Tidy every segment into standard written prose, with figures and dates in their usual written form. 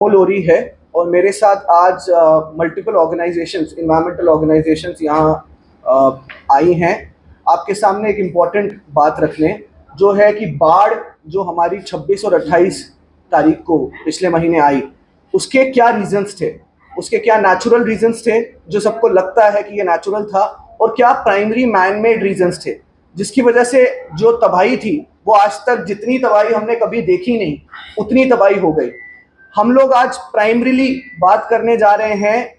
लोरी है और मेरे साथ आज मल्टीपल ऑर्गेनाइजेशंस, इन्वायरमेंटल ऑर्गेनाइजेशंस यहाँ आई हैं आपके सामने एक इम्पॉर्टेंट बात रखने, जो है कि बाढ़ जो हमारी 26 और 28 तारीख को पिछले महीने आई, उसके क्या रीजंस थे, उसके क्या नेचुरल रीजंस थे जो सबको लगता है कि ये नेचुरल था, और क्या प्राइमरी मैन मेड रीजंस थे जिसकी वजह से जो तबाही थी वो आज तक जितनी तबाही हमने कभी देखी नहीं उतनी तबाही हो गई। हम लोग आज प्राइमरीली बात करने जा रहे हैं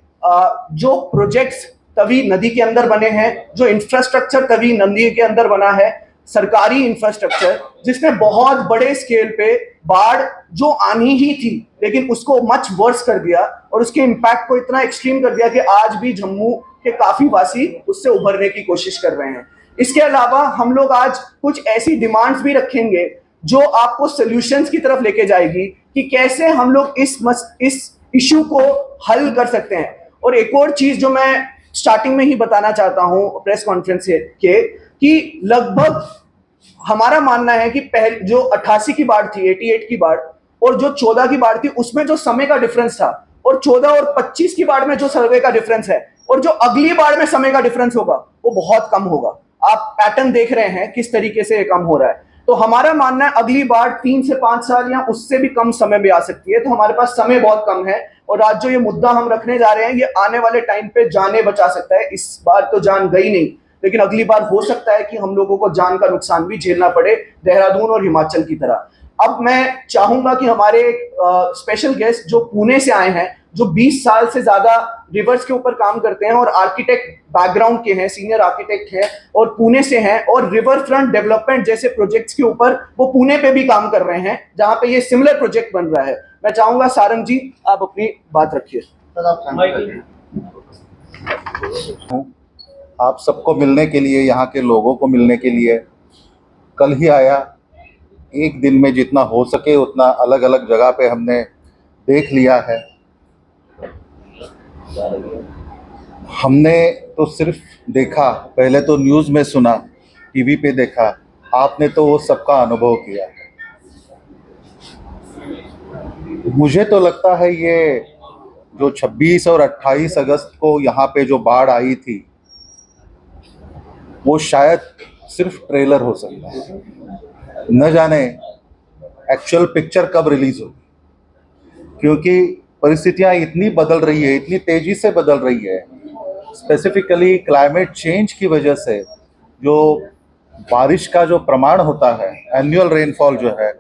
जो प्रोजेक्ट्स तवी नदी के अंदर बने हैं, जो इंफ्रास्ट्रक्चर तवी नदी के अंदर बना है, सरकारी इंफ्रास्ट्रक्चर जिसने बहुत बड़े स्केल पे बाढ़ जो आनी ही थी लेकिन उसको मच वर्स कर दिया और उसके इम्पैक्ट को इतना एक्सट्रीम कर दिया कि आज भी जम्मू के काफी वासी उससे उभरने की कोशिश कर रहे हैं। इसके अलावा हम लोग आज कुछ ऐसी डिमांड्स भी रखेंगे जो आपको सॉल्यूशंस की तरफ लेके जाएगी कि कैसे हम लोग इस इशू को हल कर सकते हैं। और एक और चीज जो मैं स्टार्टिंग में ही बताना चाहता हूं प्रेस कॉन्फ्रेंस के, कि लगभग हमारा मानना है कि पहले जो 88 की बाढ़ थी, 88 की बाढ़, और जो 14 की बाढ़ थी, उसमें जो समय का डिफरेंस था, और 14 और 25 की बाढ़ में जो समय का डिफरेंस है, और जो अगली बाढ़ में समय का डिफरेंस होगा वो बहुत कम होगा। आप पैटर्न देख रहे हैं किस तरीके से ये कम हो रहा है। तो हमारा मानना है अगली बार 3 से 5 साल या उससे भी कम समय में आ सकती है, तो हमारे पास समय बहुत कम है। और आज जो ये मुद्दा हम रखने जा रहे हैं ये आने वाले टाइम पे जाने बचा सकता है। इस बार तो जान गई नहीं, लेकिन अगली बार हो सकता है कि हम लोगों को जान का नुकसान भी झेलना पड़े, देहरादून और हिमाचल की तरह। अब मैं चाहूंगा कि हमारे स्पेशल गेस्ट जो पुणे से आए हैं, जो 20 साल से ज्यादा रिवर्स के ऊपर काम करते हैं और आर्किटेक्ट बैकग्राउंड के हैं, सीनियर आर्किटेक्ट हैं और पुणे से हैं, और रिवर फ्रंट डेवलपमेंट जैसे प्रोजेक्ट्स के ऊपर वो पुणे पे भी काम कर रहे हैं जहां पे ये सिमिलर प्रोजेक्ट बन रहा है। मैं चाहूंगा सारंग जी आप अपनी बात रखिए। आप सबको मिलने के लिए, यहाँ के लोगों को मिलने के लिए कल ही आया। एक दिन में जितना हो सके उतना अलग अलग जगह पे हमने देख लिया है। हमने तो सिर्फ देखा, पहले तो न्यूज़ में सुना, टीवी पे देखा, आपने तो वो सबका अनुभव किया। मुझे तो लगता है ये जो 26 और 28 अगस्त को यहाँ पे जो बाढ़ आई थी वो शायद सिर्फ ट्रेलर हो सकता है, न जाने एक्चुअल पिक्चर कब रिलीज होगी, क्योंकि परिस्थितियाँ इतनी बदल रही है, इतनी तेजी से बदल रही है। स्पेसिफिकली क्लाइमेट चेंज की वजह से जो बारिश का जो प्रमाण होता है, एनुअल रेनफॉल जो है,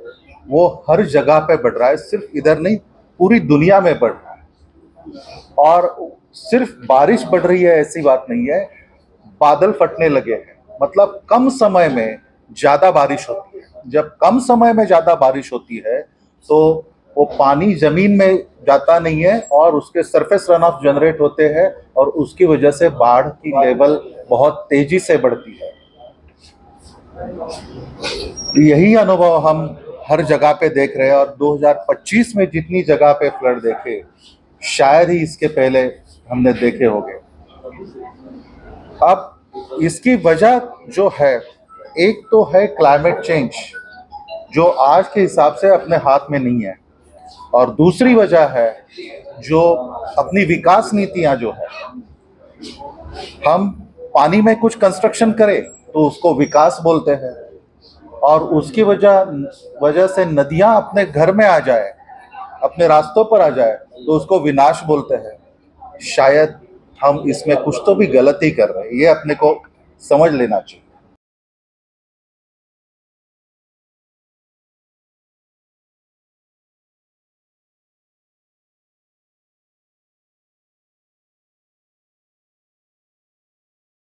वो हर जगह पे बढ़ रहा है, सिर्फ इधर नहीं पूरी दुनिया में बढ़ रहा है। और सिर्फ बारिश बढ़ रही है ऐसी बात नहीं है, बादल फटने लगे हैं। मतलब कम समय में ज़्यादा बारिश होती है। जब कम समय में ज़्यादा बारिश होती है तो वो पानी ज़मीन में जाता नहीं है और उसके सरफेस रन ऑफ जनरेट होते हैं और उसकी वजह से बाढ़ की लेवल बहुत तेज़ी से बढ़ती है। यही अनुभव हम हर जगह पे देख रहे हैं और 2025 में जितनी जगह पे फ्लड देखे शायद ही इसके पहले हमने देखे होंगे। अब इसकी वजह जो है, एक तो है क्लाइमेट चेंज जो आज के हिसाब से अपने हाथ में नहीं है, और दूसरी वजह है जो अपनी विकास नीतियां जो है, हम पानी में कुछ कंस्ट्रक्शन करें तो उसको विकास बोलते हैं, और उसकी वजह से नदियां अपने घर में आ जाए, अपने रास्तों पर आ जाए तो उसको विनाश बोलते हैं। शायद हम इसमें कुछ तो भी गलती कर रहे हैं, ये अपने को समझ लेना चाहिए।